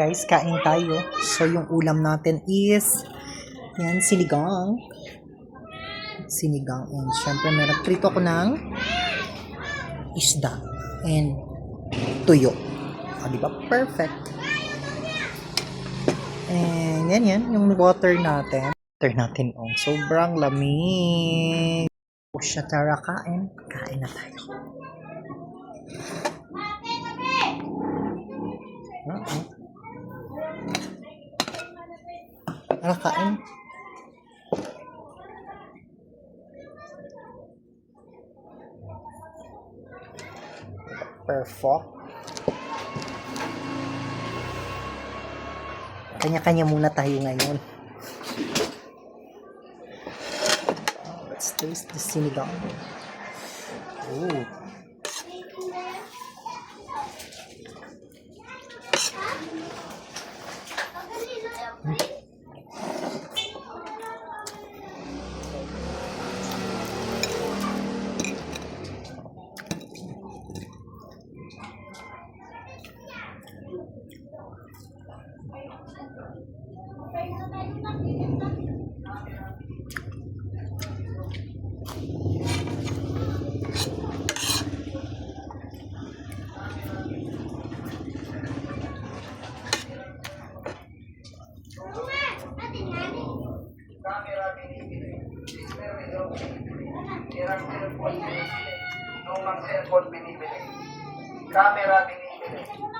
Guys, kain tayo. So, yung ulam natin is yan, sinigang. Sinigang. And syempre, meron prito ko ng isda. And tuyo. O, diba? Perfect. And yan, yung water natin. Water natin, oh. Sobrang lamig. O siya, tara, kain. Kain na tayo. Tara, kain. Perfect. Kanya-kanya muna tayo ngayon. Let's taste the sinigang. Oh. Camera binibili.